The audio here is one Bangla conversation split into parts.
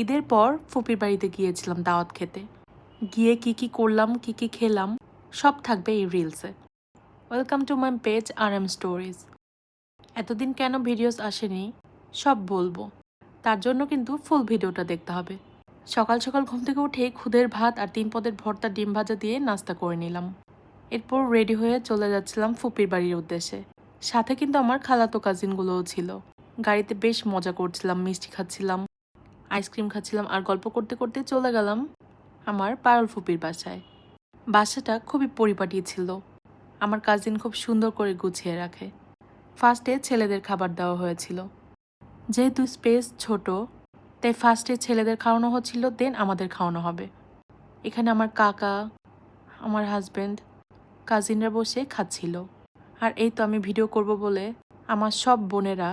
ঈদের পর ফুপির বাড়িতে গিয়েছিলাম দাওয়াত খেতে। গিয়ে কি করলাম, কি খেলাম সব থাকবে এই রিলসে। Welcome to my page RM stories. এতদিন কেন ভিডিওস আসেনি সব বলবো, তার জন্য কিন্তু ফুল ভিডিওটা দেখতে হবে। সকাল সকাল ঘুম থেকে উঠে খুদের ভাত আর 3 পদের ভর্তা ডিম ভাজা দিয়ে নাস্তা করে নিলাম। এরপর রেডি হয়ে চলে যাচ্ছিলাম ফুপির বাড়ির উদ্দেশ্যে। সাথে কিন্তু আমার খালাতো কাজিনগুলোও ছিল। গাড়িতে বেশ মজা করছিলাম, মিষ্টি খাচ্ছিলাম, আইসক্রিম খাচ্ছিলাম আর গল্প করতে করতে চলে গেলাম আমার পারুল ফুপির বাসায়। বাসাটা খুবই পরিপাটি ছিল। আমার কাজিন খুব সুন্দর করে গুছিয়ে রাখে। ফার্স্টে ছেলেদের খাবার দেওয়া হয়েছিল। যেহেতু স্পেস ছোট, তাই ফার্স্টে ছেলেদের খাওয়ানো হচ্ছিল, দেন আমাদের খাওয়ানো হবে। এখানে আমার কাকা, আমার হাজব্যান্ড, কাজিনরা বসে খাচ্ছিল। আর এই তো আমি ভিডিও করব বলে আমার সব বোনেরা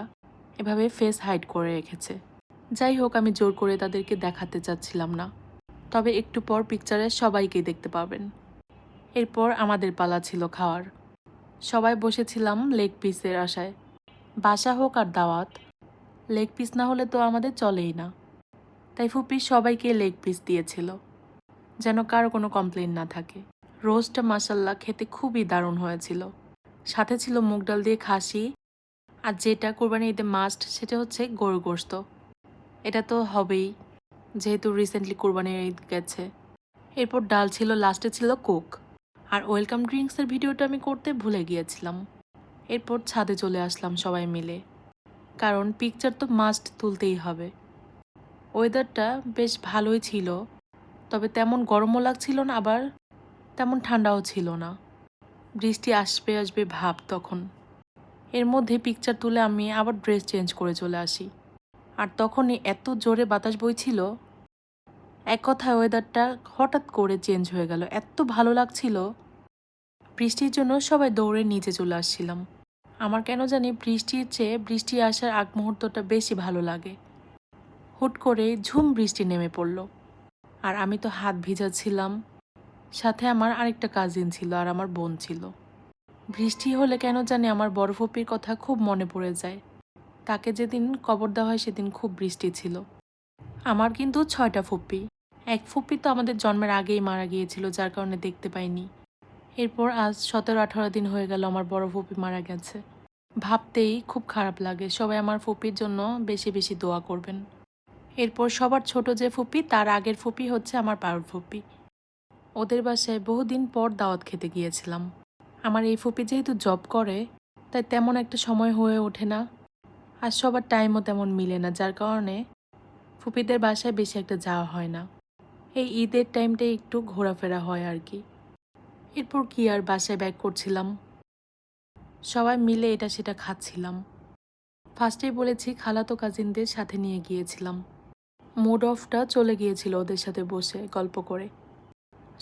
এভাবে ফেস হাইড করে রেখেছে। যাই হোক, আমি জোর করে তাদেরকে দেখাতে চাচ্ছিলাম না, তবে একটু পর পিকচারে সবাইকেই দেখতে পাবেন। এরপর আমাদের পালা ছিল খাওয়ার। সবাই বসেছিলাম লেগ পিসের আশায়। বাসা হোক আর দাওয়াত, লেগ পিস না হলে তো আমাদের চলেই না। তাই ফুপি সবাইকে লেগ পিস দিয়েছিল, যেন কারো কোনো কমপ্লেন না থাকে। রোস্টটা মাসাল্লাহ খেতে খুবই দারুণ হয়েছিল। সাথে ছিল মুগ ডাল দিয়ে খাসি, আর যেটা কোরবানি ঈদে মাস্ট সেটা হচ্ছে গরুর গোশত। এটা তো হবেই, যেহেতু রিসেন্টলি কোরবানির ঈদ গেছে। এরপর ডাল ছিল, লাস্টে ছিল কোক। আর ওয়েলকাম ড্রিঙ্কসের ভিডিওটা আমি করতে ভুলে গিয়েছিলাম। এরপর ছাদে চলে আসলাম সবাই মিলে, কারণ পিকচার তো মাস্ট তুলতেই হবে। ওয়েদারটা বেশ ভালোই ছিল, তবে তেমন গরমও লাগছিল না, আবার তেমন ঠান্ডাও ছিল না। বৃষ্টি আসবে আসবে ভাব তখন। এর মধ্যে পিকচার তুলে আমি আবার ড্রেস চেঞ্জ করে চলে আসি। আর তখনই এত জোরে বাতাস বইছিল, এক কথায় ওয়েদারটা হঠাৎ করে চেঞ্জ হয়ে গেল। এত ভালো লাগছিল, বৃষ্টির জন্য সবাই দৌড়ে নিচে চলে আসছিলাম। আমার কেন জানি বৃষ্টির চেয়ে বৃষ্টি আসার আগ মুহূর্তটা বেশি ভালো লাগে। হুট করে ঝুম বৃষ্টি নেমে পড়ল, আর আমি তো হাত ভিজাচ্ছিলাম। সাথে আমার আরেকটা কাজিন ছিল আর আমার বোন ছিল। বৃষ্টি হলে কেন জানি আমার বড় ফুপির কথা খুব মনে পড়ে যায়। তাকে যেদিন কবর দেওয়া হয় সেদিন খুব বৃষ্টি ছিল। আমার কিন্তু 6টা ফুপি। এক ফুপি তো আমাদের জন্মের আগেই মারা গিয়েছিল, যার কারণে দেখতে পাইনি। এরপর আজ 17-18 দিন হয়ে গেল আমার বড় ফুপি মারা গেছে। ভাবতেই খুব খারাপ লাগে। সবাই আমার ফুপির জন্য বেশি বেশি দোয়া করবেন। এরপর সবার ছোট যে ফুপি, তার আগের ফুপি হচ্ছে আমার পারুল ফুপি। ওদের বাসায় বহুদিন পর দাওয়াত খেতে গিয়েছিলাম। আমার এই ফুপি যেহেতু জব করে, তাই তেমন একটা সময় হয়ে ওঠে না, আর সবার টাইমও তেমন মিলে না, যার কারণে ফুপিদের বাসায় বেশি একটা যাওয়া হয় না। এই ঈদের টাইমটাই একটু ঘোরাফেরা হয় আর কি। এরপর কি আর বাসায় ব্যাক করছিলাম, সবাই মিলে এটা সেটা খাচ্ছিলাম। ফার্স্টেই বলেছি খালাতো কাজিনদের সাথে নিয়ে গিয়েছিলাম। মুড অফটা চলে গিয়েছিল ওদের সাথে বসে গল্প করে।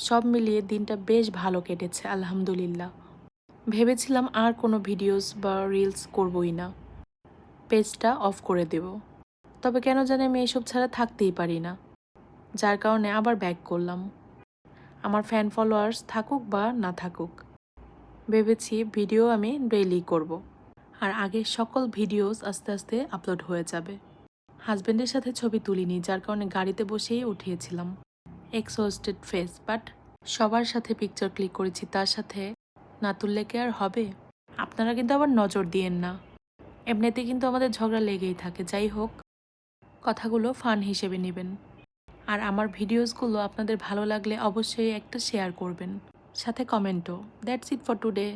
সব মিলিয়ে দিনটা বেশ ভালো কেটেছে আলহামদুলিল্লাহ। ভেবেছিলাম আর কোনো ভিডিওস বা রিলস করবই না, পেজটা অফ করে দেব। তবে কেন জানি আমি এইসব ছাড়া থাকতেই পারি না, যার কারণে আবার ব্যাক করলাম। আমার ফ্যান ফলোয়ার্স থাকুক বা না থাকুক, ভেবেছি ভিডিও আমি ডেইলি করব। আর আগের সকল ভিডিওস আস্তে আস্তে আপলোড হয়ে যাবে। হাজব্যান্ডের সাথে ছবি তুলিনি, যার কারণে গাড়িতে বসেই উঠিয়েছিলাম। এক্সহস্টেড ফেস, বাট সবার সাথে পিকচার ক্লিক করেছি, তার সাথে না তুললে কি আর হবে? আপনারা কিন্তু আবার নজর দিয়েন না, এমনিতে কিন্তু আমাদের ঝগড়া লেগেই থাকে। যাই হোক, কথাগুলো ফান হিসেবে নেবেন। আর আমার ভিডিওসগুলো আপনাদের ভালো লাগলে অবশ্যই একটা শেয়ার করবেন, সাথে কমেন্টও। That's it for today.